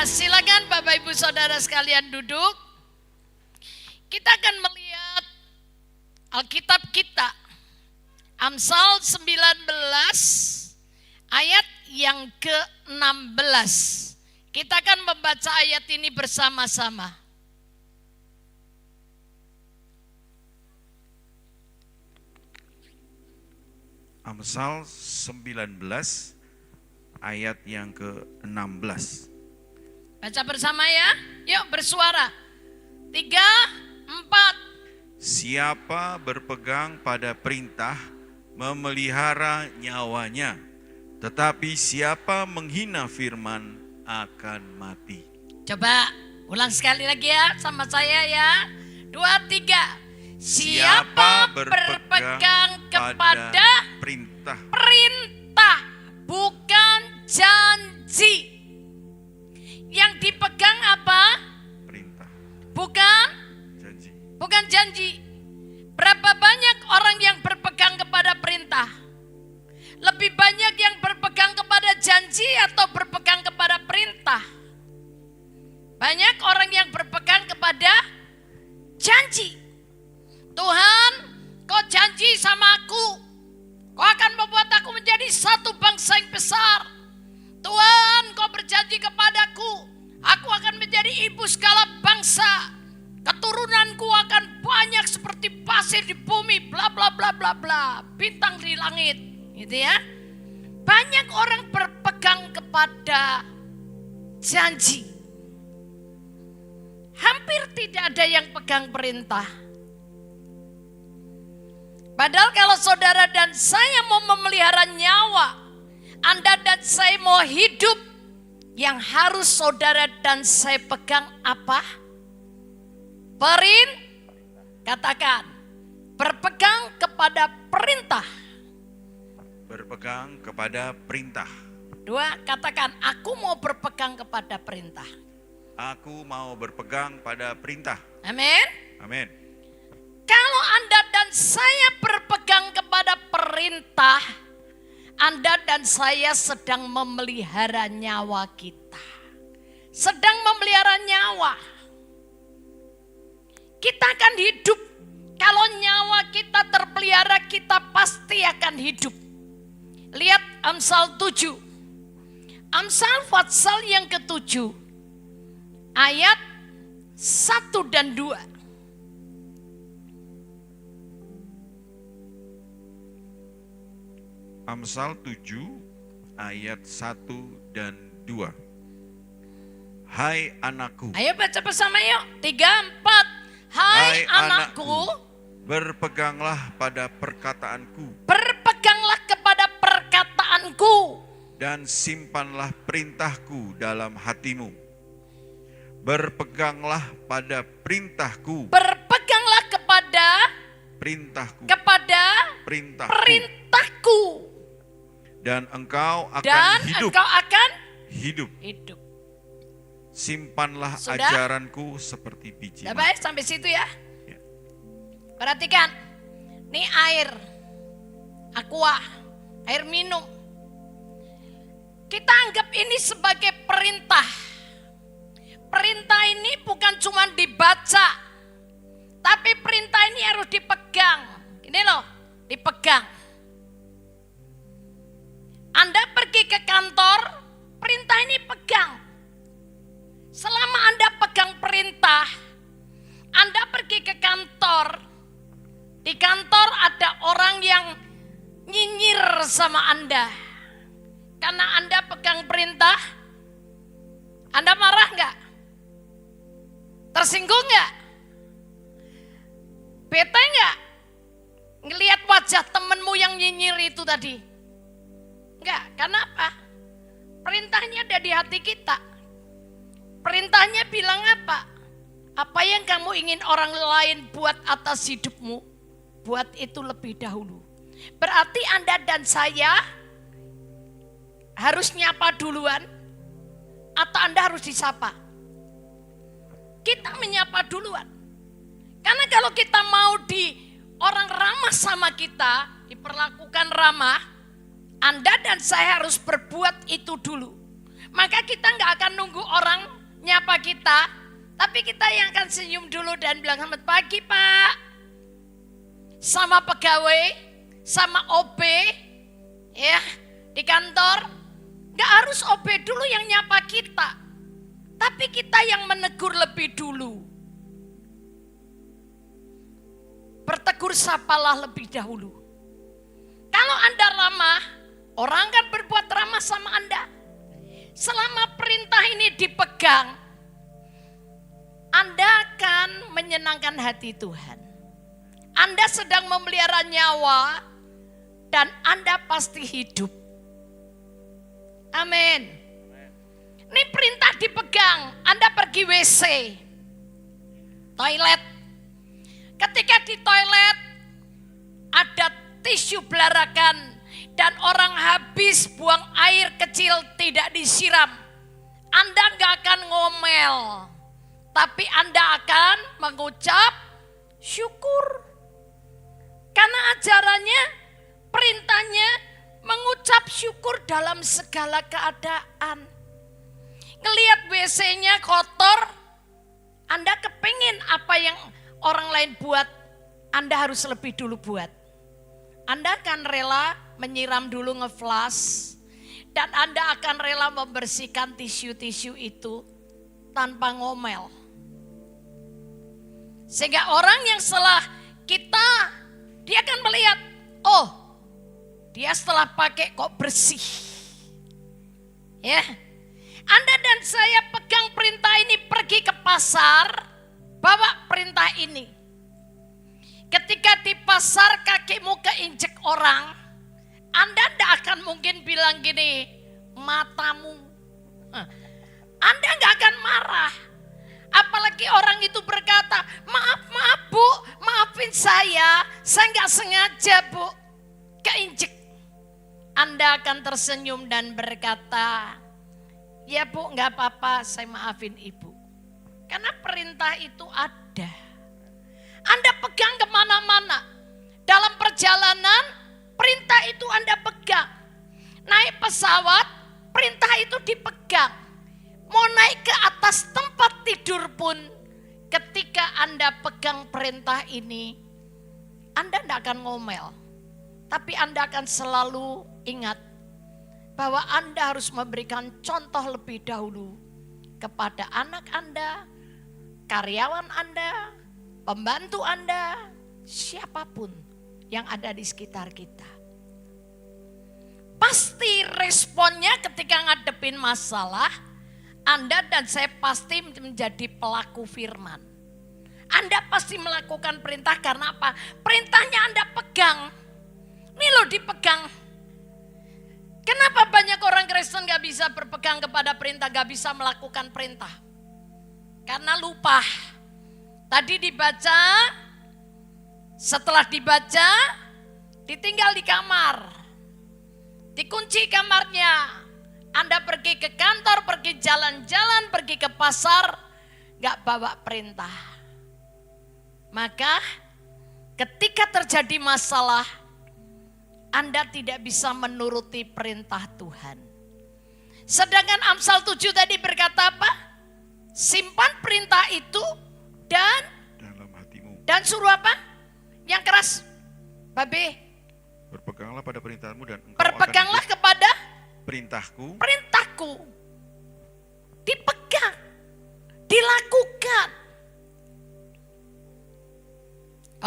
Ya, silakan Bapak Ibu Saudara sekalian duduk. Kita akan melihat Alkitab kita. Amsal 19 ayat yang ke-16. Kita akan membaca ayat ini bersama-sama. Amsal 19 ayat yang ke-16. Baca bersama ya. Yuk bersuara. 3, 4. Siapa berpegang pada perintah memelihara nyawanya, tetapi siapa menghina firman akan mati. Coba ulang sekali lagi ya sama saya ya. 2, 3. Siapa berpegang kepada perintah, bukan janji. Yang dipegang apa? Perintah. Bukan Janji. Bukan janji. Berapa banyak orang yang berpegang kepada perintah? Lebih banyak yang berpegang kepada janji atau berpegang kepada perintah? Banyak orang yang berpegang kepada janji. Tuhan, kau janji sama aku. Kau akan membuat aku menjadi satu bangsa yang besar. Tuhan, kau berjanji kepadaku. Aku akan menjadi ibu segala bangsa. Keturunanku akan banyak seperti pasir di bumi, bla bla bla bla bla, bintang di langit, gitu ya. Banyak orang berpegang kepada janji. Hampir tidak ada yang pegang perintah. Padahal kalau saudara dan saya mau memelihara nyawa, Anda dan saya mau hidup, yang harus saudara dan saya pegang apa? Katakan, berpegang kepada perintah. Berpegang kepada perintah. 2, katakan, aku mau berpegang kepada perintah. Aku mau berpegang pada perintah. Amin. Amin. Kalau Anda dan saya berpegang kepada perintah, Anda dan saya sedang memelihara nyawa kita. Sedang memelihara nyawa. Kita akan hidup. Kalau nyawa kita terpelihara, kita pasti akan hidup. Lihat Amsal 7. Amsal Fatsal yang ke-7. Ayat 1 dan 2. Amsal 7 ayat 1 dan 2. Hai anakku. Ayo baca bersama yuk. 3, 4. Hai anakku, berpeganglah pada perkataanku. Berpeganglah kepada perkataanku. Dan simpanlah perintahku dalam hatimu. Berpeganglah pada perintahku. Berpeganglah kepada Perintahku. perintahku. Dan engkau akan hidup. Simpanlah Sudah? ajaranku seperti biji. Sudah baik sampai situ ya. Ya. Perhatikan. Ini air. Aqua. Air minum. Kita anggap ini sebagai perintah. Perintah ini bukan cuma dibaca. Tapi perintah ini harus dipegang. Ini loh, dipegang. Anda pergi ke kantor, perintah ini pegang. Selama Anda pegang perintah, Anda pergi ke kantor. Di kantor ada orang yang nyinyir sama Anda. Karena Anda pegang perintah, Anda marah enggak? Tersinggung enggak? Bete enggak? Ngelihat wajah temenmu yang nyinyir itu tadi? Enggak, karena apa? Perintahnya ada di hati kita. Perintahnya bilang apa? Apa yang kamu ingin orang lain buat atas hidupmu, buat itu lebih dahulu. Berarti Anda dan saya harus nyapa duluan, atau Anda harus disapa? Kita menyapa duluan. Karena kalau kita mau orang ramah sama kita, diperlakukan ramah, Anda dan saya harus berbuat itu dulu. maka kita nggak akan nunggu orang nyapa kita, tapi kita yang akan senyum dulu dan bilang selamat pagi Pak, sama pegawai, sama OB, ya di kantor. Nggak harus OB dulu yang nyapa kita, tapi kita yang menegur lebih dulu. Bertegur sapalah lebih dahulu. Kalau Anda ramah, orang akan berbuat ramah sama Anda. Selama perintah ini dipegang, Anda akan menyenangkan hati Tuhan. Anda sedang memelihara nyawa dan Anda pasti hidup. Amin. Ini perintah dipegang, Anda pergi WC, toilet. Ketika di toilet ada tisu belarakan dan orang habis buang air kecil tidak disiram, Anda nggak akan ngomel, tapi Anda akan mengucap syukur. Karena ajarannya, perintahnya mengucap syukur dalam segala keadaan. Ngelihat WC-nya kotor, Anda kepingin apa yang orang lain buat, Anda harus lebih dulu buat. Anda akan rela menyiram dulu ngeflash, dan Anda akan rela membersihkan tisu-tisu itu tanpa ngomel. Sehingga orang yang setelah kita, dia akan melihat, oh dia setelah pakai kok bersih. Ya, Anda dan saya pegang perintah ini, pergi ke pasar, bawa perintah ini. Ketika di pasar kakimu keinjek orang, Anda tidak akan mungkin bilang gini, matamu. Anda nggak akan marah. Apalagi orang itu berkata, maaf Bu, maafin saya nggak sengaja Bu, keinjek. Anda akan tersenyum dan berkata, ya Bu nggak apa-apa, saya maafin Ibu. Karena perintah itu ada. Anda pegang kemana-mana. Dalam perjalanan, perintah itu Anda pegang. Naik pesawat, perintah itu dipegang. Mau naik ke atas tempat tidur pun, ketika Anda pegang perintah ini, Anda tidak akan ngomel. Tapi Anda akan selalu ingat bahwa Anda harus memberikan contoh lebih dahulu kepada anak Anda, karyawan Anda, pembantu Anda, siapapun yang ada di sekitar kita. Pasti responnya ketika ngadepin masalah, Anda dan saya pasti menjadi pelaku firman. Anda pasti melakukan perintah karena apa? Perintahnya Anda pegang. Ini loh dipegang. Kenapa banyak orang Kristen gak bisa berpegang kepada perintah, gak bisa melakukan perintah? Karena lupa. Tadi dibaca, setelah dibaca, ditinggal di kamar. Dikunci kamarnya. Anda pergi ke kantor, pergi jalan-jalan, pergi ke pasar, gak bawa perintah. Maka ketika terjadi masalah, Anda tidak bisa menuruti perintah Tuhan. Sedangkan Amsal 7 tadi berkata apa? Simpan perintah itu dalam hatimu. Dan suruh apa? Yang keras, Babe. Berpeganglah pada perintahmu dan engkau berpeganglah akan kepada perintahku. Dipegang, dilakukan.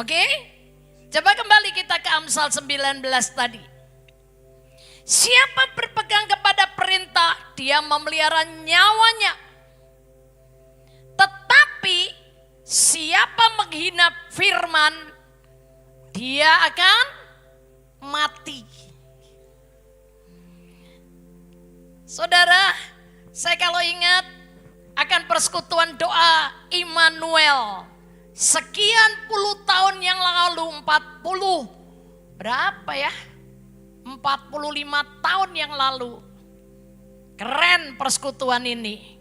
Oke? Coba kembali kita ke Amsal 19 tadi. Siapa berpegang kepada perintah, dia memelihara nyawanya. Tetapi siapa menghina firman, dia akan mati. Saudara, saya kalau ingat akan persekutuan doa Immanuel. Sekian puluh tahun yang lalu, 40, berapa ya? 45 tahun yang lalu. Keren persekutuan ini.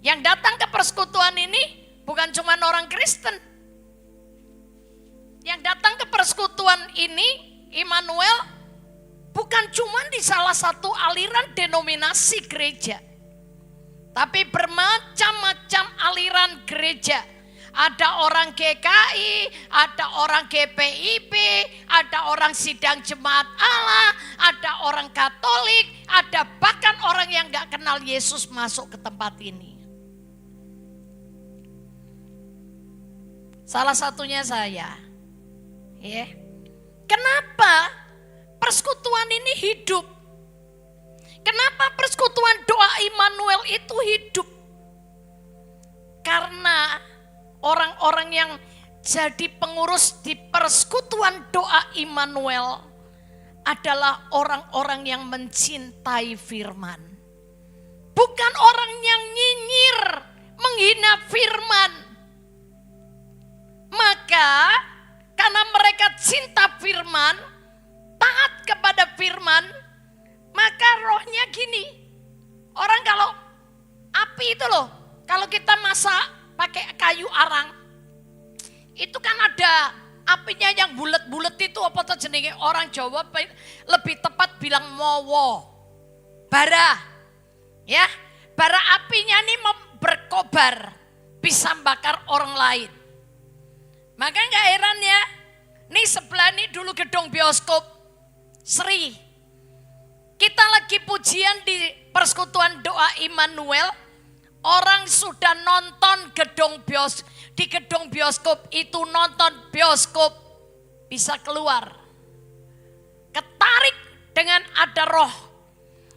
Yang datang ke persekutuan ini bukan cuma orang Kristen. Yang datang ke persekutuan ini, Immanuel, bukan cuma di ini salah satu aliran denominasi gereja. Tapi bermacam-macam aliran gereja. Ada orang GKI, ada orang GPIP, ada orang sidang jemaat Allah, ada orang Katolik, ada bahkan orang yang gak kenal Yesus masuk ke tempat ini. Salah satunya saya. Ya. Kenapa persekutuan ini hidup? Kenapa persekutuan doa Immanuel itu hidup? Karena orang-orang yang jadi pengurus di persekutuan doa Immanuel adalah orang-orang yang mencintai firman. Bukan orang yang nyinyir, menghina firman. Maka karena mereka cinta firman, taat kepada firman, maka rohnya gini. Orang kalau api itu loh, kalau kita masak pakai kayu arang, itu kan ada apinya yang bulet-bulet itu apa tuh jenenge, orang Jawa lebih tepat bilang mowo, bara, ya, bara apinya ini berkobar, bisa bakar orang lain. Maka nggak heran ya, nih sebelah ini dulu gedung bioskop Sri. Kita lagi pujian di persekutuan doa Immanuel. Orang sudah nonton di gedung bioskop itu, nonton bioskop bisa keluar. Ketarik dengan ada roh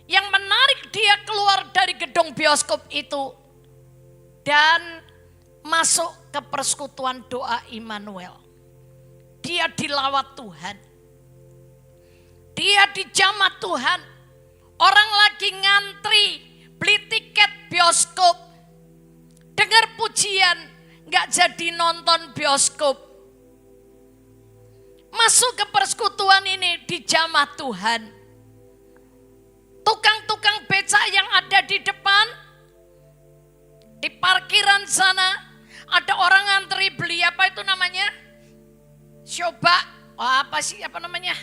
yang menarik dia keluar dari gedung bioskop itu dan masuk ke persekutuan doa Immanuel. Dia dilawat Tuhan. Dia dijamah Tuhan. Orang lagi ngantri beli tiket bioskop, dengar pujian, gak jadi nonton bioskop. Masuk ke persekutuan ini dijamah Tuhan. Tukang-tukang becak yang ada di depan, di parkiran sana, ada orang ngantri beli apa itu namanya? Coba, apa sih apa namanya?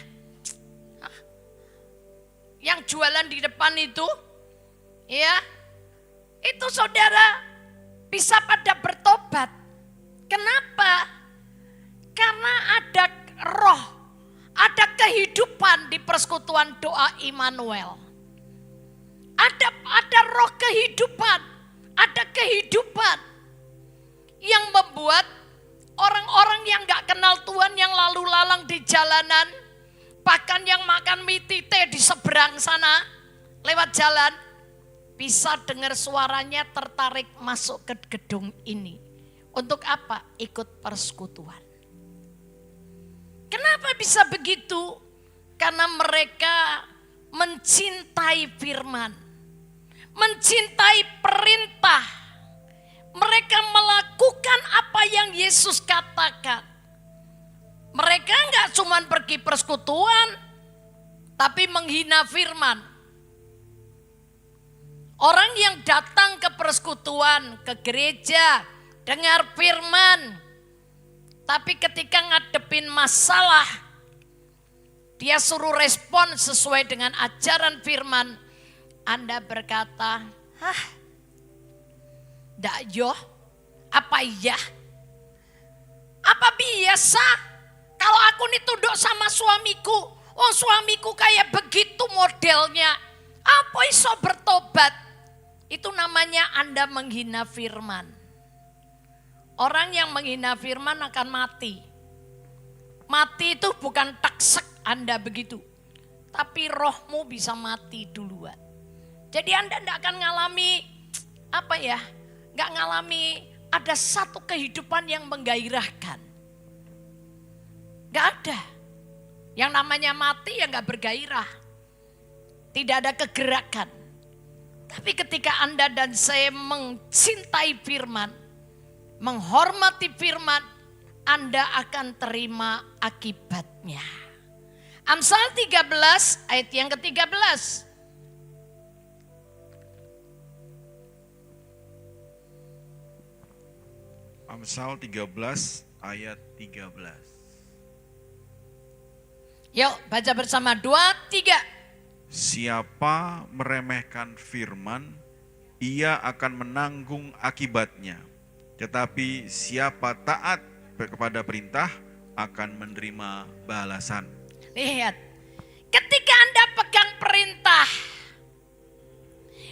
Yang jualan di depan itu, ya, itu saudara bisa pada bertobat. Kenapa? Karena ada roh, ada kehidupan di persekutuan doa Immanuel. Ada roh kehidupan, ada kehidupan yang membuat orang-orang yang gak kenal Tuhan, yang lalu lalang di jalanan, bahkan yang makan mie tite di seberang sana lewat jalan, bisa dengar suaranya, tertarik masuk ke gedung ini. Untuk apa? Ikut persekutuan. Kenapa bisa begitu? Karena mereka mencintai firman, mencintai perintah. Mereka melakukan apa yang Yesus katakan. Mereka enggak cuma pergi persekutuan, tapi menghina firman. Orang yang datang ke persekutuan, ke gereja, dengar firman, tapi ketika ngadepin masalah, dia suruh respon sesuai dengan ajaran firman. Anda berkata, ndak yo, apa iya? Apa biasa? Kalau aku nih tunduk sama suamiku, oh suamiku kayak begitu modelnya, apa iso bertobat? Itu namanya Anda menghina firman. Orang yang menghina firman akan mati. Mati itu bukan taksek Anda begitu, tapi rohmu bisa mati duluan. Jadi Anda tidak akan ngalami nggak ngalami ada satu kehidupan yang menggairahkan. Gak ada. Yang namanya mati ya gak bergairah. Tidak ada kegerakan. Tapi ketika Anda dan saya mencintai firman, menghormati firman, Anda akan terima akibatnya. Amsal 13 ayat yang ke-13. Amsal 13 ayat 13. Yuk baca bersama 2, 3. Siapa meremehkan firman, ia akan menanggung akibatnya. Tetapi siapa taat kepada perintah akan menerima balasan. Lihat, ketika Anda pegang perintah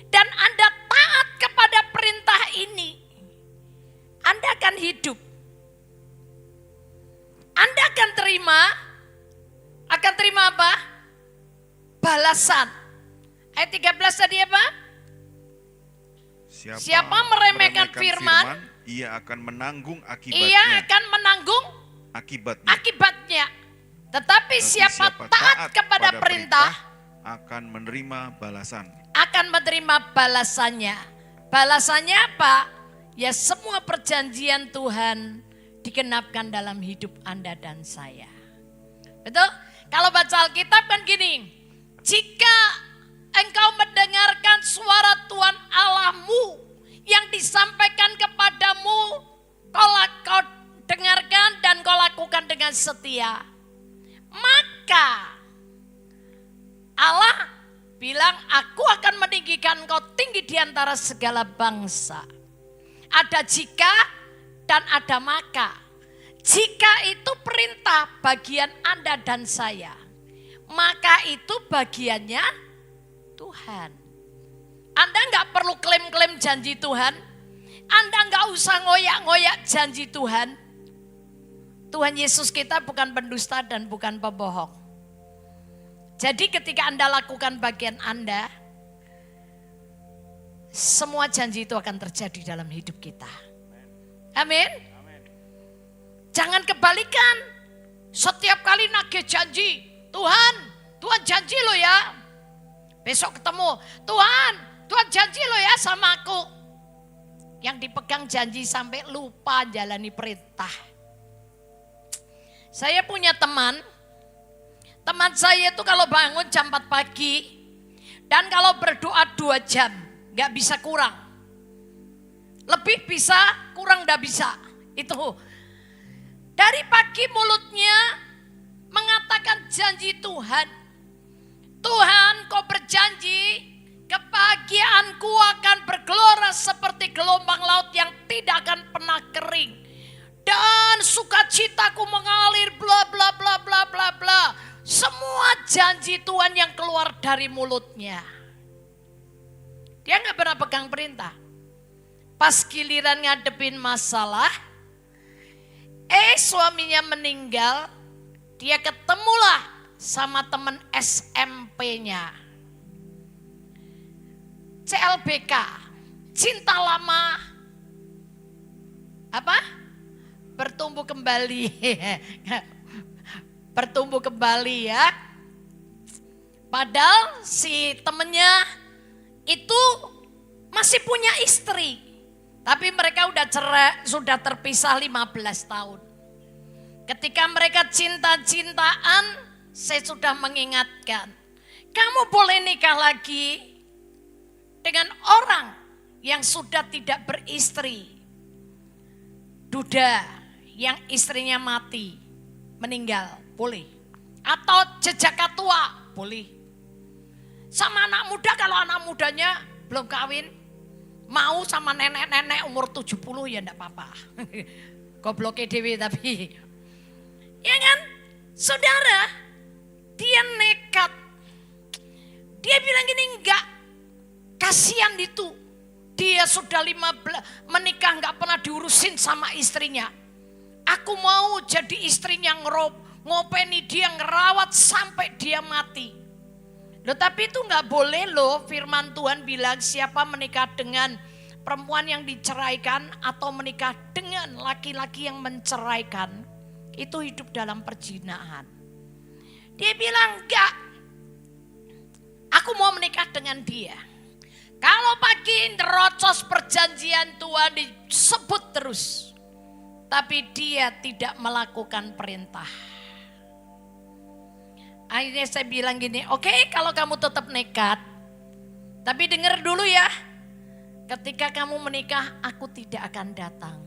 dan Anda taat kepada perintah ini, Anda akan hidup. Anda akan terima apa? Balasan. Ayat 13 tadi apa? Siapa meremehkan firman, ia akan menanggung akibatnya. Ia akan menanggung akibatnya. Tetapi siapa taat kepada perintah akan menerima balasan. Akan menerima balasannya. Balasannya apa? Ya semua perjanjian Tuhan digenapkan dalam hidup Anda dan saya. Betul? Kalau baca Alkitab kan gini. Jika engkau mendengarkan suara Tuhan Allahmu yang disampaikan kepadamu, kau dengarkan dan kau lakukan dengan setia. Maka Allah bilang, aku akan meninggikan kau tinggi di antara segala bangsa. Ada jika dan ada maka. Jika itu perintah bagian Anda dan saya, maka itu bagiannya Tuhan. Anda nggak perlu klaim-klaim janji Tuhan. Anda nggak usah ngoyak-ngoyak janji Tuhan. Tuhan Yesus kita bukan pendusta dan bukan pembohong. Jadi ketika Anda lakukan bagian Anda, semua janji itu akan terjadi dalam hidup kita. Amin. Jangan kebalikan. Setiap kali nagih janji, Tuhan janji lo ya. Besok ketemu, Tuhan janji lo ya sama aku. Yang dipegang janji sampai lupa jalani perintah. Saya punya teman saya itu kalau bangun jam 4 pagi dan kalau berdoa 2 jam, gak bisa kurang. Lebih bisa, kurang gak bisa. Itu dari pagi mulutnya mengatakan janji Tuhan. Tuhan, kau berjanji kebahagiaanku akan bergelora seperti gelombang laut yang tidak akan pernah kering. Dan sukacitaku mengalir bla bla bla bla bla bla. Semua janji Tuhan yang keluar dari mulutnya. Dia gak pernah pegang perintah. Pas giliran ngadepin masalah, suaminya meninggal, dia ketemulah sama teman SMP-nya. CLBK, cinta lama, apa? Bertumbuh kembali. Bertumbuh kembali ya. Padahal si temennya itu masih punya istri. Tapi mereka udah cerai, sudah terpisah 15 tahun. Ketika mereka cinta-cintaan, saya sudah mengingatkan. Kamu boleh nikah lagi dengan orang yang sudah tidak beristri. Duda yang istrinya mati, meninggal, boleh. Atau jejaka tua, boleh. Sama anak muda, kalau anak mudanya belum kawin, mau sama nenek-nenek umur 70 ya enggak apa-apa. Gobloknya dewe tapi. Ya kan? Saudara, dia nekat. Dia bilang gini, enggak. Kasihan itu. Dia sudah 15 menikah enggak pernah diurusin sama istrinya. Aku mau jadi istrinya ngopeni dia, ngerawat sampai dia mati. Loh, tapi itu enggak boleh loh. Firman Tuhan bilang siapa menikah dengan perempuan yang diceraikan atau menikah dengan laki-laki yang menceraikan, itu hidup dalam perjinahan. Dia bilang enggak. Aku mau menikah dengan dia. Kalau pagi nerocos perjanjian Tuhan disebut terus. Tapi dia tidak melakukan perintah. Akhirnya saya bilang gini, oke, kalau kamu tetap nekat. Tapi dengar dulu ya. Ketika kamu menikah, aku tidak akan datang.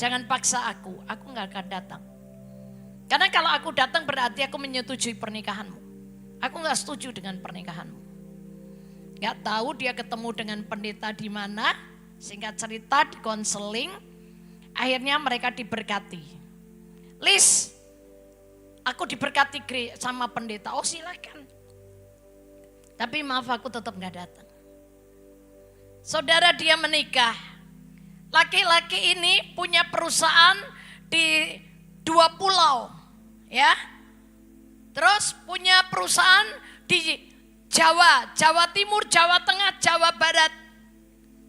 Jangan paksa aku gak akan datang. Karena kalau aku datang berarti aku menyetujui pernikahanmu. Aku gak setuju dengan pernikahanmu. Gak tahu dia ketemu dengan pendeta di mana, singkat cerita di konseling, akhirnya mereka diberkati. Lis, aku diberkati sama pendeta, oh silakan. Tapi maaf aku tetap gak datang. Saudara, dia menikah. Laki-laki ini punya perusahaan di 2 pulau, ya. Terus punya perusahaan di Jawa, Jawa Timur, Jawa Tengah, Jawa Barat.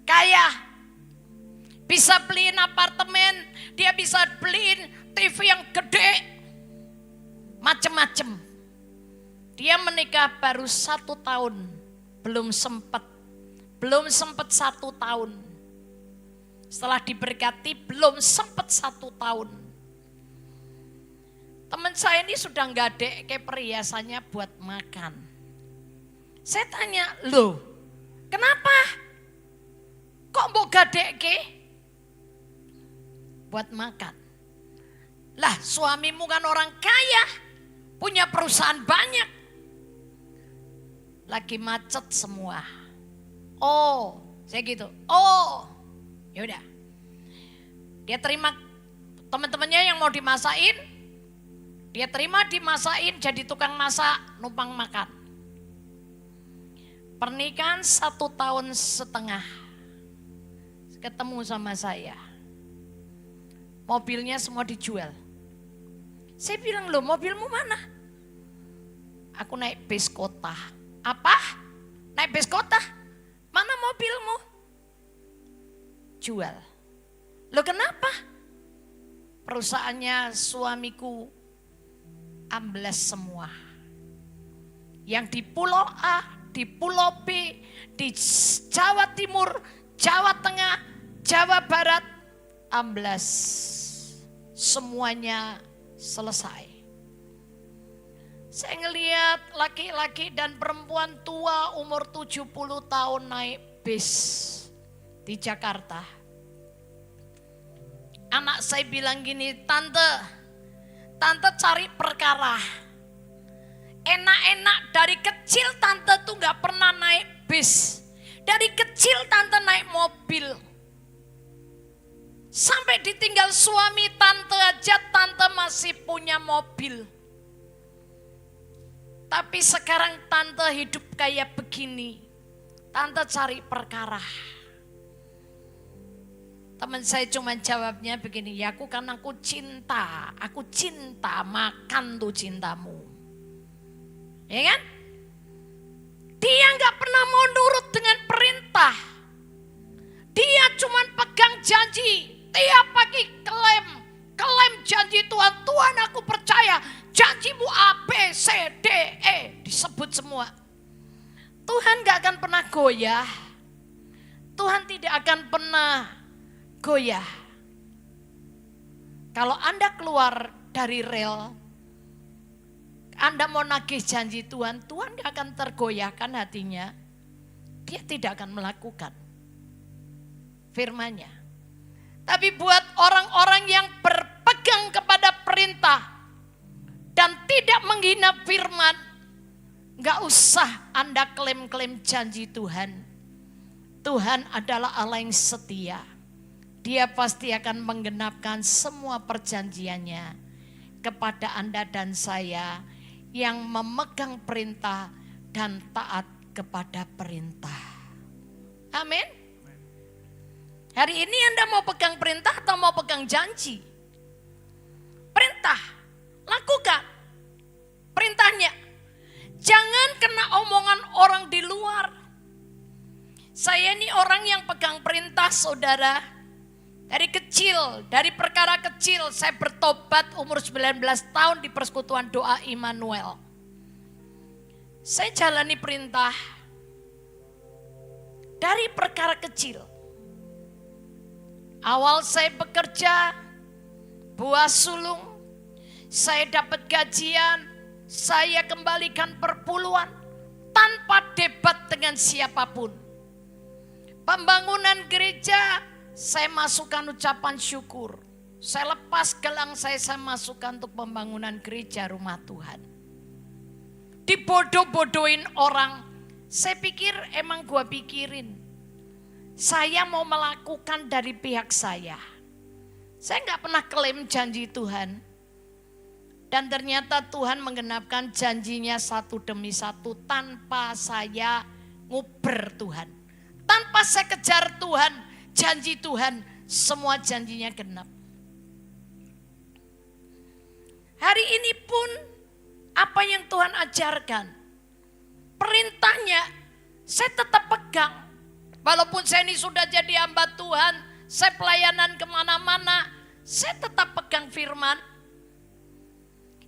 Kaya. Bisa beliin apartemen, dia bisa beliin TV yang gede. Macem-macem. Dia menikah baru 1 tahun, belum sempat 1 tahun. Setelah diberkati belum sempat 1 tahun. Teman saya ini sudah gadek kayak perhiasannya buat makan. Saya tanya, loh kenapa? Kok mau gadek ke? Buat makan. Lah suamimu kan orang kaya, punya perusahaan banyak. Lagi macet semua. Oh, saya gitu. Oh, yaudah. Dia terima teman-temannya yang mau dimasain. Dia terima dimasain, jadi tukang masak, numpang makan. Pernikahan 1,5 tahun. Ketemu sama saya. Mobilnya semua dijual. Saya bilang, loh mobilmu mana? Aku naik bis kota. Apa? Naik bis kota? Mana mobilmu? Jual. Loh kenapa? Perusahaannya suamiku ambles semua. Yang di Pulau A, di Pulau B, di Jawa Timur, Jawa Tengah, Jawa Barat, amblas. Semuanya selesai. Saya ngelihat laki-laki dan perempuan tua umur 70 tahun naik bis di Jakarta. Anak saya bilang gini, Tante cari perkara. Enak-enak dari kecil tante tuh gak pernah naik bis. Dari kecil tante naik mobil. Sampai ditinggal suami tante aja tante masih punya mobil. Tapi sekarang tante hidup kayak begini. Tante cari perkara. Teman saya cuma jawabnya begini, ya aku cinta makan tuh cintamu. Ya kan? Dia gak pernah mau nurut dengan perintah. Dia cuma pegang janji, tiap pagi klaim janji Tuhan. Tuhan aku percaya, janjimu A, B, C, D, E, disebut semua. Tuhan gak akan pernah goyah. Tuhan tidak akan pernah goyah. Kalau Anda keluar dari rel, Anda mau nagih janji Tuhan, Tuhan gak akan tergoyahkan hatinya. Dia tidak akan melakukan firman-Nya. Tapi buat orang-orang yang berpegang kepada perintah dan tidak menghina firman, gak usah Anda klaim-klaim janji Tuhan. Tuhan adalah Allah yang setia. Dia pasti akan menggenapkan semua perjanjiannya kepada Anda dan saya yang memegang perintah dan taat kepada perintah. Amin. Hari ini Anda mau pegang perintah atau mau pegang janji? Perintah, lakukan perintahnya. Jangan kena omongan orang di luar. Saya ini orang yang pegang perintah, saudara. Dari kecil, dari perkara kecil saya bertobat umur 19 tahun di persekutuan doa Immanuel. Saya jalani perintah dari perkara kecil. Awal saya bekerja, buah sulung, saya dapat gajian, saya kembalikan perpuluhan tanpa debat dengan siapapun. Pembangunan gereja, saya masukkan ucapan syukur. Saya lepas gelang saya masukkan untuk pembangunan gereja rumah Tuhan. dibodoh-bodohin orang. Saya pikir emang gua pikirin. Saya mau melakukan dari pihak saya. Saya nggak pernah klaim janji Tuhan. Dan ternyata Tuhan menggenapkan janjinya satu demi satu tanpa saya nguber Tuhan. Tanpa saya kejar Tuhan, janji Tuhan, semua janjinya genap. Hari ini pun apa yang Tuhan ajarkan, perintahnya saya tetap pegang. Walaupun saya ini sudah jadi hamba Tuhan, saya pelayanan kemana-mana, saya tetap pegang firman.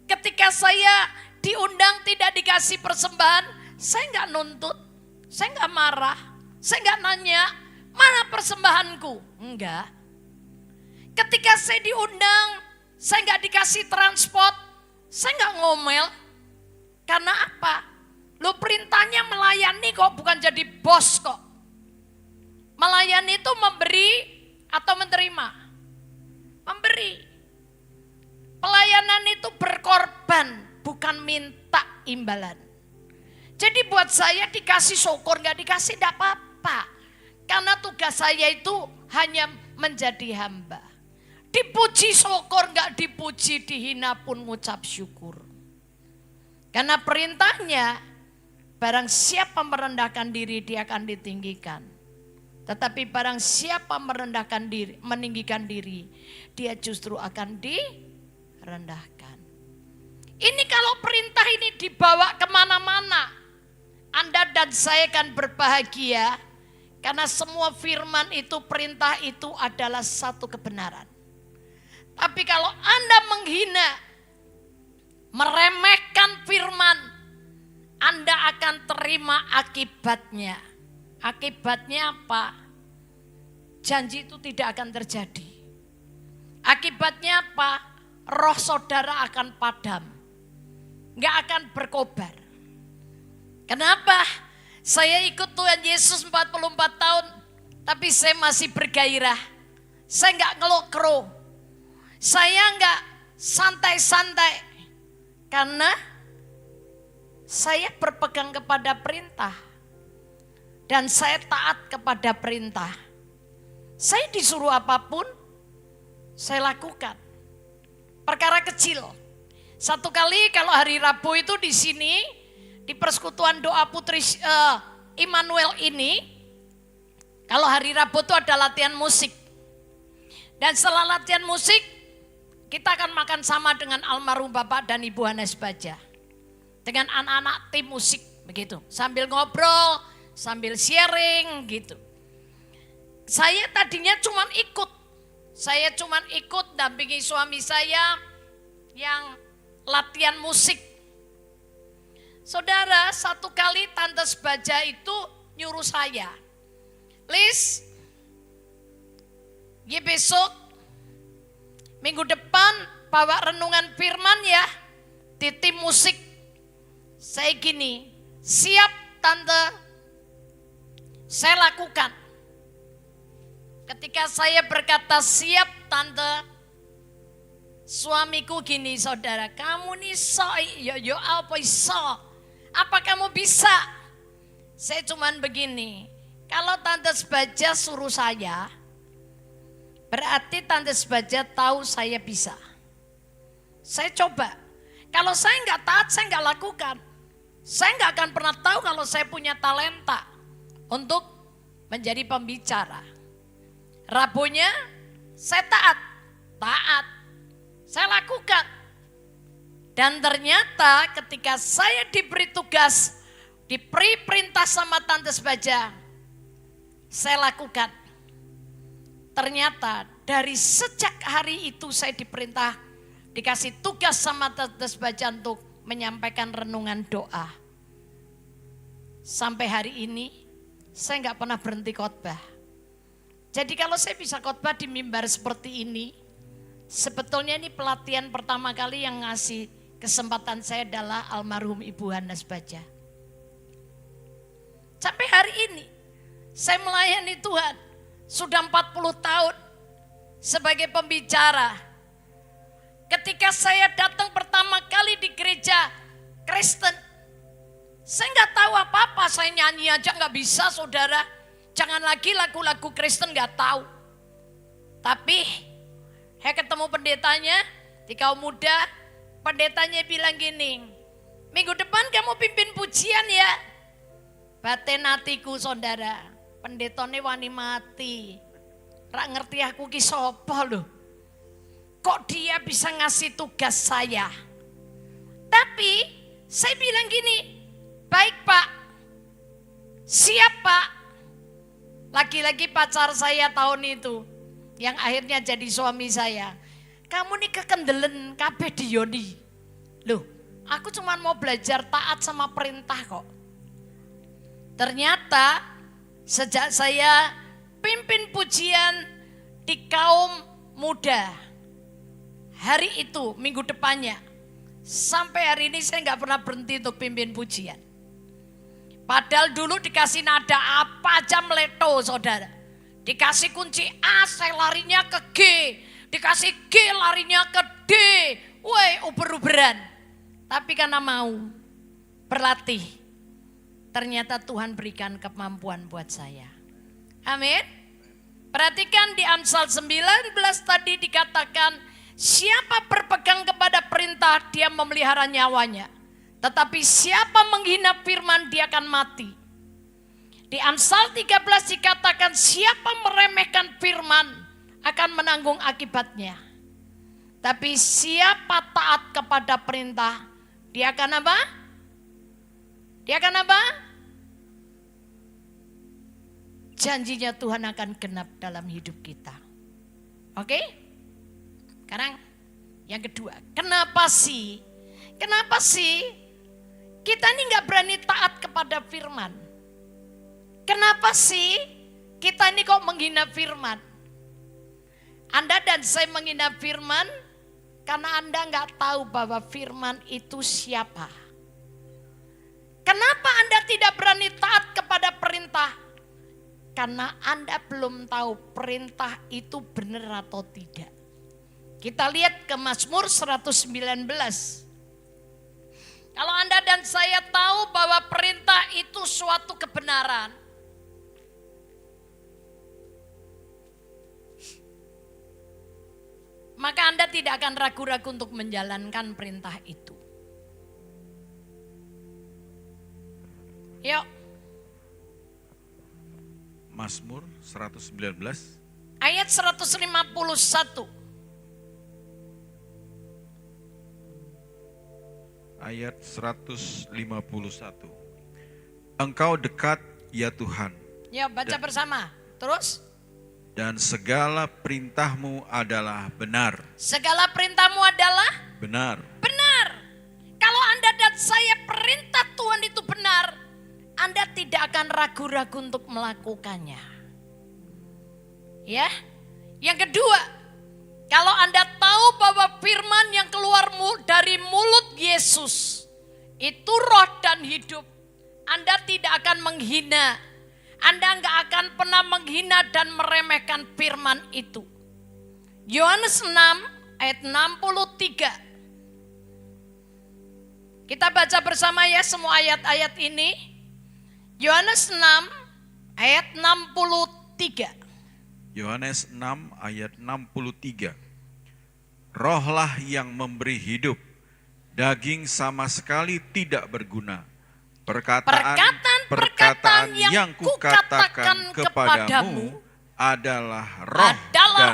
Ketika saya diundang tidak dikasih persembahan, saya nggak nuntut, saya nggak marah, saya nggak nanya, mana persembahanku? Enggak. Ketika saya diundang, saya nggak dikasih transport, saya nggak ngomel. Karena apa? Lo perintahnya melayani kok, bukan jadi bos kok. Melayani itu memberi atau menerima? Memberi. Pelayanan itu berkorban, bukan minta imbalan. Jadi buat saya dikasih syukur, gak dikasih tidak apa-apa. Karena tugas saya itu hanya menjadi hamba. Dipuji syukur, gak dipuji, dihina pun ngucap syukur. Karena perintahnya, barang siapa merendahkan diri dia akan ditinggikan. Tetapi barang siapa merendahkan diri, meninggikan diri, dia justru akan direndahkan. Ini kalau perintah ini dibawa kemana-mana, Anda dan saya akan berbahagia. Karena semua firman itu, perintah itu adalah satu kebenaran. Tapi kalau Anda menghina, meremehkan firman, Anda akan terima akibatnya. Akibatnya apa? Janji itu tidak akan terjadi. Akibatnya apa? Roh saudara akan padam. Nggak akan berkobar. Kenapa? Saya ikut Tuhan Yesus 44 tahun. Tapi saya masih bergairah. Saya nggak ngelokro. Saya nggak santai-santai. Karena saya berpegang kepada perintah. Dan saya taat kepada perintah. Saya disuruh apapun, saya lakukan. Perkara kecil. Satu kali kalau hari Rabu itu di sini, di persekutuan doa Putri Immanuel ini, kalau hari Rabu itu ada latihan musik. Dan setelah latihan musik, kita akan makan sama dengan almarhum Bapak dan Ibu Hanes Baja. Dengan anak-anak tim musik begitu. Sambil ngobrol, sambil sharing gitu. Saya tadinya cuman ikut. Saya cuman ikut dampingi suami saya yang latihan musik. Saudara, satu kali Tante Baja itu nyuruh saya, Lis, besok minggu depan bawa renungan firman ya di tim musik. Saya gini, siap Tante. Saya lakukan. Ketika saya berkata siap Tante, suamiku gini, saudara, kamu nih yo apa iso? Apa kamu bisa? Saya cuman begini, kalau Tante Baja suruh saya, berarti Tante Baja tahu saya bisa. Saya coba. Kalau saya nggak taat, saya nggak lakukan. Saya nggak akan pernah tahu kalau saya punya talenta untuk menjadi pembicara. Rabunya saya taat, saya lakukan. Dan ternyata ketika saya diberi tugas, diberi perintah sama Tante Baja, saya lakukan. Ternyata dari sejak hari itu saya diperintah, dikasih tugas sama Tante Baja untuk menyampaikan renungan doa. Sampai hari ini saya nggak pernah berhenti khotbah. Jadi kalau saya bisa khotbah di mimbar seperti ini, sebetulnya ini pelatihan pertama kali yang ngasih kesempatan saya adalah almarhum Ibu Hanes Baja. Sampai hari ini saya melayani Tuhan sudah 40 tahun sebagai pembicara. Ketika saya datang pertama kali di gereja Kristen, Saya nggak tahu apa-apa, saya nyanyi aja nggak bisa saudara. Jangan lagi lagu-lagu Kristen nggak tahu. Tapi saya ketemu pendetanya di kaum muda, pendetanya bilang gini, minggu depan kamu pimpin pujian ya. Batin hatiku saudara, pendetone wani mati. Rak ngerti aku ki sapa lho. Kok dia bisa ngasih tugas saya? Tapi saya bilang gini, baik Pak, siap Pak. Lagi-lagi pacar saya tahun itu, yang akhirnya jadi suami saya. Kamu nih kekendelen kabeh Dioni. Loh, aku cuma mau belajar taat sama perintah kok. Ternyata sejak saya pimpin pujian di kaum muda, hari itu minggu depannya, sampai hari ini saya nggak pernah berhenti untuk pimpin pujian. Padahal dulu dikasih nada apa aja meleto saudara. Dikasih kunci A saya larinya ke G. Dikasih G larinya ke D. Woi uber-uberan. Tapi karena mau berlatih. Ternyata Tuhan berikan kemampuan buat saya. Amin. Perhatikan di Amsal 19 tadi dikatakan, siapa berpegang kepada perintah dia memelihara nyawanya. Tetapi siapa menghina firman dia akan mati. Di Amsal 13 dikatakan siapa meremehkan firman akan menanggung akibatnya. Tapi siapa taat kepada perintah dia akan apa? Dia akan apa? Janjinya Tuhan akan genap dalam hidup kita. Oke? Sekarang yang kedua, kenapa sih kita ini nggak berani taat kepada firman? Kenapa sih kita ini kok menghina firman? Anda dan saya menghina firman karena Anda nggak tahu bahwa firman itu siapa. Kenapa Anda tidak berani taat kepada perintah? Karena Anda belum tahu perintah itu benar atau tidak. Kita lihat ke Mazmur 119. Kalau Anda dan saya tahu bahwa perintah itu suatu kebenaran, maka Anda tidak akan ragu-ragu untuk menjalankan perintah itu. Yuk. Mazmur 119 ayat 151. ayat 151. Engkau dekat ya Tuhan. Ya baca bersama. Terus. Dan segala perintahmu adalah benar. Segala perintahmu adalah benar. Benar. Kalau Anda dan saya perintah Tuhan itu benar, Anda tidak akan ragu-ragu untuk melakukannya. Ya. Yang kedua, kalau Anda tahu bahwa firman yang keluar dari mulut Yesus itu roh dan hidup, Anda tidak akan menghina. Anda nggak akan pernah menghina dan meremehkan firman itu. Yohanes 6 ayat 63. Kita baca bersama ya semua ayat-ayat ini. Yohanes 6 ayat 63. Yohanes 6 ayat 63. Rohlah yang memberi hidup, daging sama sekali tidak berguna. Perkataan yang kukatakan kepadamu adalah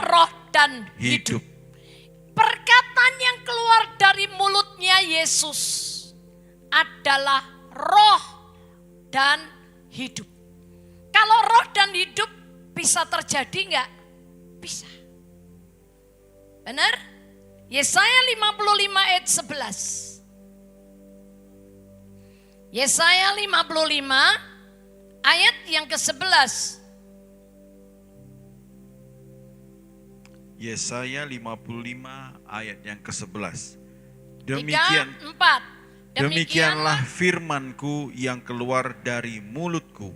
roh dan hidup. Perkataan yang keluar dari mulutnya Yesus adalah roh dan hidup. Kalau roh dan hidup bisa terjadi enggak? Bisa. Benar? Yesaya 55 ayat 11. Yesaya 55 ayat yang ke-11. Yesaya 55 ayat yang ke-11. Demikianlah firmanku yang keluar dari mulutku.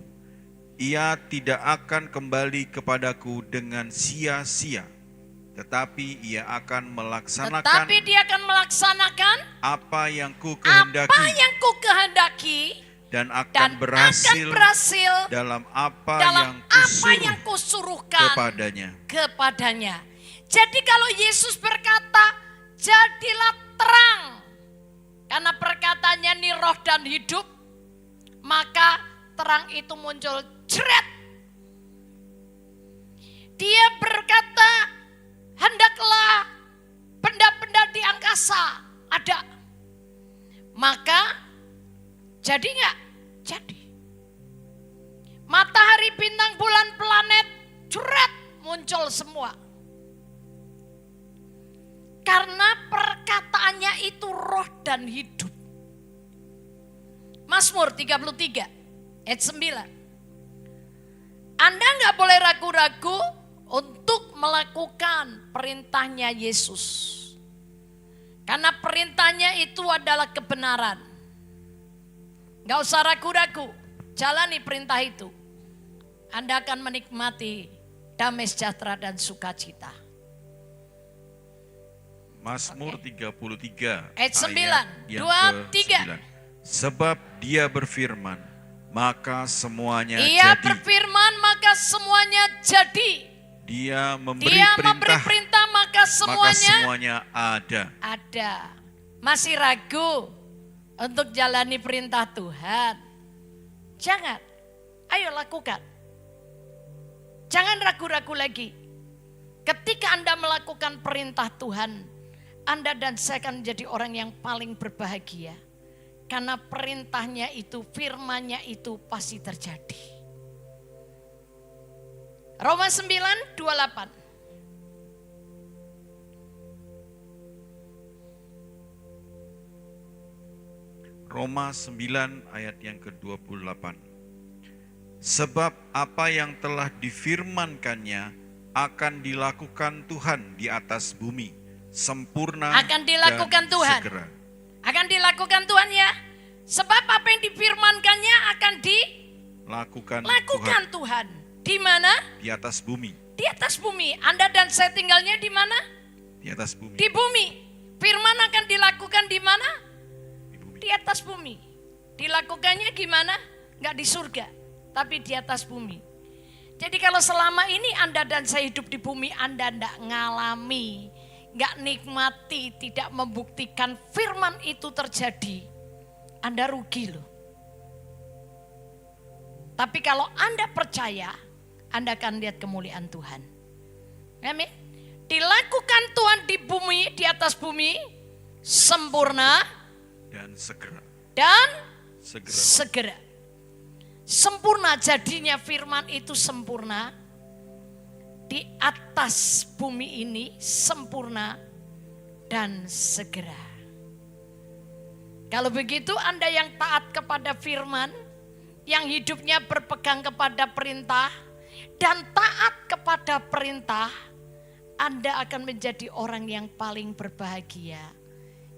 Ia tidak akan kembali kepadaku dengan sia-sia, tetapi ia akan melaksanakan apa yang ku kehendaki dan dan akan berhasil berhasil dalam apa dalam yang apa yang kusuruh kusuruhkan kepadanya. Jadi kalau Yesus berkata, jadilah terang, karena perkataannya ini roh dan hidup, maka terang itu muncul, jeret. Dia berkata, hendaklah benda-benda di angkasa ada. Maka jadi enggak? Jadi. Matahari, bintang, bulan, planet, jeret, muncul semua. Karena perkataannya itu roh dan hidup. Mazmur 33 ayat 9. Anda enggak boleh ragu-ragu untuk melakukan perintahnya Yesus. Karena perintahnya itu adalah kebenaran. Enggak usah ragu-ragu, jalani perintah itu. Anda akan menikmati damai sejahtera dan sukacita. Mazmur 33 Ayat 9, yang 2, 3. ke-9. Sebab dia berfirman, maka semuanya Ia jadi. berfirman maka semuanya jadi. Dia memberi Dia memberi perintah, perintah maka maka semuanya semuanya ada. ada. Masih ragu untuk jalani perintah Tuhan? Jangan. Ayo lakukan. Jangan ragu-ragu lagi. Ketika Anda melakukan perintah Tuhan, Anda dan saya akan menjadi orang yang paling berbahagia. Karena perintahnya itu, firman-Nya itu pasti terjadi. Roma 9:28. Roma 9 ayat yang ke-28. Sebab apa yang telah difirmankannya akan dilakukan Tuhan di atas bumi, sempurna Akan dilakukan dan Tuhan. segera. Akan dilakukan Tuhan ya. Sebab apa yang difirmankannya akan Lakukan dilakukan Tuhan. Di mana? Di atas bumi. Di atas bumi. Anda dan saya tinggalnya di mana? Di atas bumi. Di bumi. Firman akan dilakukan di mana? Di bumi. Di atas bumi. Dilakukannya gimana? Enggak di surga, tapi di atas bumi. Jadi kalau selama ini Anda dan saya hidup di bumi, Anda enggak ngalami, enggak nikmati, tidak membuktikan firman itu terjadi, Anda rugi loh. Tapi kalau Anda percaya, Anda akan lihat kemuliaan Tuhan. Amin. Dilakukan Tuhan di bumi, di atas bumi, sempurna Dan segera. dan Segera. segera. Sempurna jadinya firman itu sempurna. Di atas bumi ini sempurna dan segera. Kalau begitu Anda yang taat kepada firman, yang hidupnya berpegang kepada perintah dan taat kepada perintah, Anda akan menjadi orang yang paling berbahagia.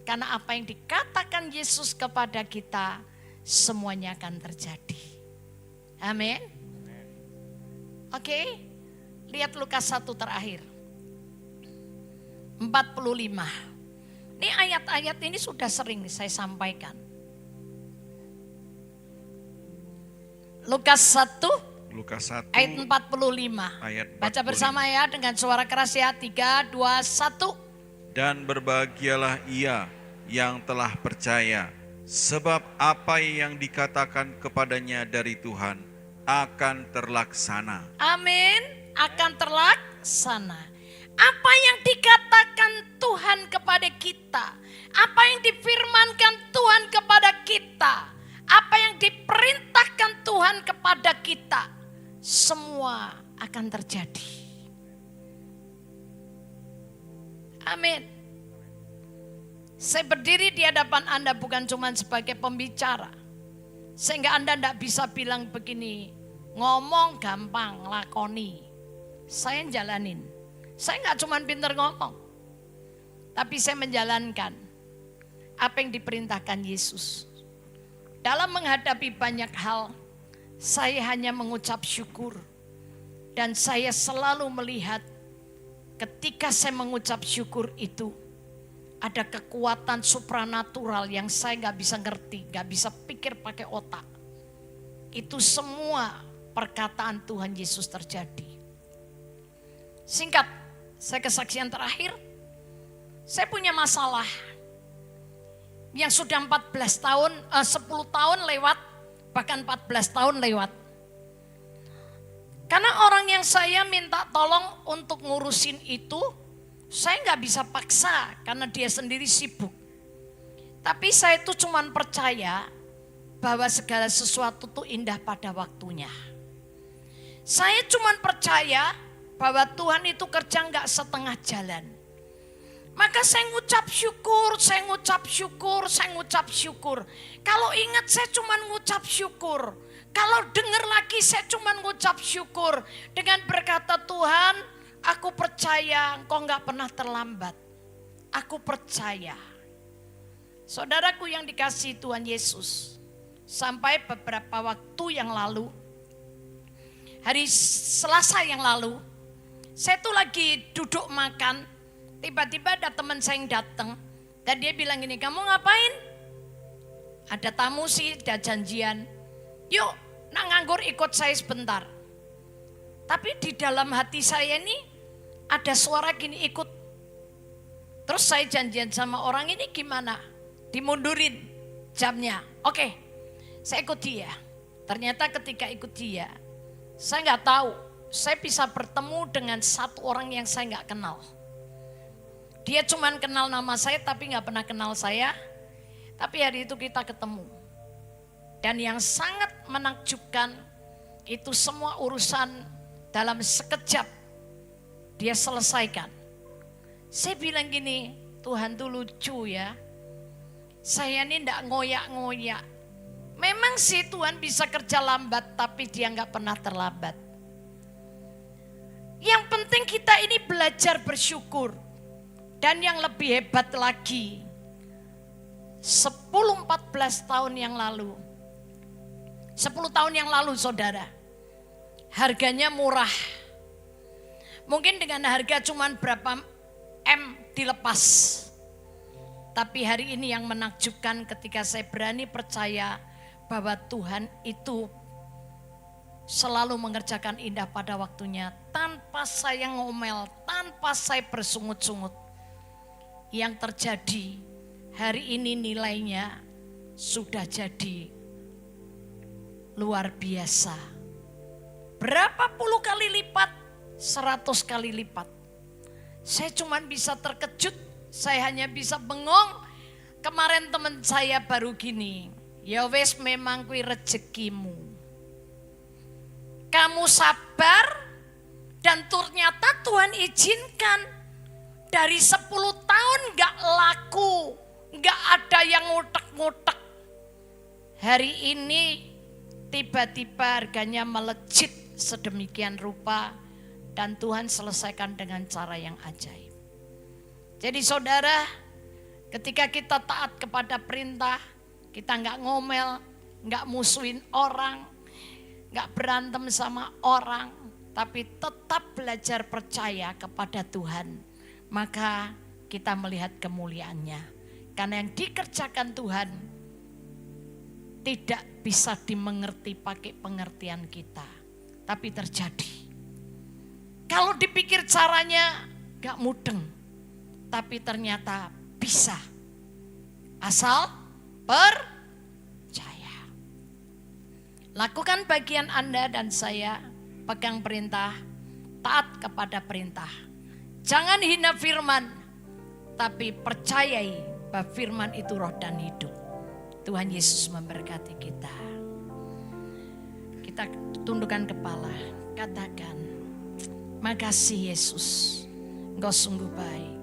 Karena apa yang dikatakan Yesus kepada kita, semuanya akan terjadi. Amin. Oke, lihat Lukas 1 terakhir. 45. Ini ayat-ayat ini sudah sering saya sampaikan. Lukas 1 Lukas 1 ayat 45. ayat 45. Baca bersama ya dengan suara keras ya. 3, 2, 1. Dan berbahagialah ia yang telah percaya, sebab apa yang dikatakan kepadanya dari Tuhan akan terlaksana. Amin. Akan terlaksana. Apa yang dikatakan Tuhan kepada kita, apa yang difirmankan Tuhan kepada kita, apa yang diperintahkan Tuhan kepada kita, semua akan terjadi. Amin. Saya berdiri di hadapan Anda bukan cuma sebagai pembicara. Sehingga Anda tidak bisa bilang begini, ngomong gampang, lakoni. Saya jalanin. Saya nggak cuma pintar ngomong. Tapi saya menjalankan apa yang diperintahkan Yesus. Dalam menghadapi banyak hal, saya hanya mengucap syukur. Dan saya selalu melihat ketika saya mengucap syukur itu, ada kekuatan supranatural yang saya nggak bisa ngerti, nggak bisa pikir pakai otak. itu semua perkataan Tuhan Yesus terjadi. Singkat, saya kesaksian terakhir. Saya punya masalah yang sudah 10 tahun lewat, bahkan 14 tahun lewat. Karena orang yang saya minta tolong untuk ngurusin itu, saya nggak bisa paksa karena dia sendiri sibuk. Tapi saya itu cuma percaya bahwa segala sesuatu itu indah pada waktunya. Saya cuma percaya bahwa Tuhan itu kerja nggak setengah jalan. Maka saya ngucap syukur. Kalau ingat saya cuma ngucap syukur. Kalau dengar lagi saya cuma ngucap syukur. Dengan berkata, Tuhan, aku percaya Engkau nggak pernah terlambat. Aku percaya. Saudaraku yang dikasihi Tuhan Yesus, sampai beberapa waktu yang lalu, hari Selasa yang lalu, saya tuh lagi duduk makan, tiba-tiba ada teman saya yang datang, dan dia bilang gini, kamu ngapain? Ada tamu sih, ada janjian. Yuk, nak nganggur ikut saya sebentar. Tapi di dalam hati saya ini ada suara gini, ikut. Terus saya janjian sama orang ini gimana? Dimundurin jamnya. Oke, saya ikut dia. Ternyata ketika ikut dia, saya nggak tahu, saya bisa bertemu dengan satu orang yang saya nggak kenal. Dia cuman kenal nama saya tapi nggak pernah kenal saya. Tapi hari itu kita ketemu. Dan yang sangat menakjubkan, itu semua urusan dalam sekejap dia selesaikan. Saya bilang gini, Tuhan tuh lucu ya. Saya ini nggak ngoyak-ngoyak. Memang sih Tuhan bisa kerja lambat, tapi dia nggak pernah terlambat. Yang penting kita ini belajar bersyukur. Dan yang lebih hebat lagi, 10-14 tahun yang lalu, 10 tahun yang lalu saudara, harganya murah. Mungkin dengan harga cuman berapa M dilepas. Tapi hari ini yang menakjubkan ketika saya berani percaya bahwa Tuhan itu selalu mengerjakan indah pada waktunya. Tanpa saya ngomel, tanpa saya bersungut-sungut. Yang terjadi hari ini nilainya sudah jadi luar biasa. Berapa puluh kali lipat? 100 kali lipat. Saya cuma bisa terkejut, saya hanya bisa bengong. Kemarin teman saya baru gini, ya wes memang kui rezekimu. Kamu sabar dan ternyata Tuhan izinkan. Dari 10 tahun gak laku, gak ada yang ngutek-ngutek. Hari ini tiba-tiba harganya melejit sedemikian rupa dan Tuhan selesaikan dengan cara yang ajaib. Jadi saudara, ketika kita taat kepada perintah, kita gak ngomel, gak musuhin orang, gak berantem sama orang, tapi tetap belajar percaya kepada Tuhan. Maka kita melihat kemuliaannya. Karena yang dikerjakan Tuhan tidak bisa dimengerti pakai pengertian kita. Tapi terjadi. Kalau dipikir caranya gak mudeng. Tapi ternyata bisa. Asal percaya. Lakukan bagian Anda dan saya. Pegang perintah. Taat kepada perintah. Jangan hina firman, tapi percayai bahwa firman itu roh dan hidup. Tuhan Yesus memberkati kita. Kita tundukkan kepala, katakan, makasih Yesus, Engkau sungguh baik.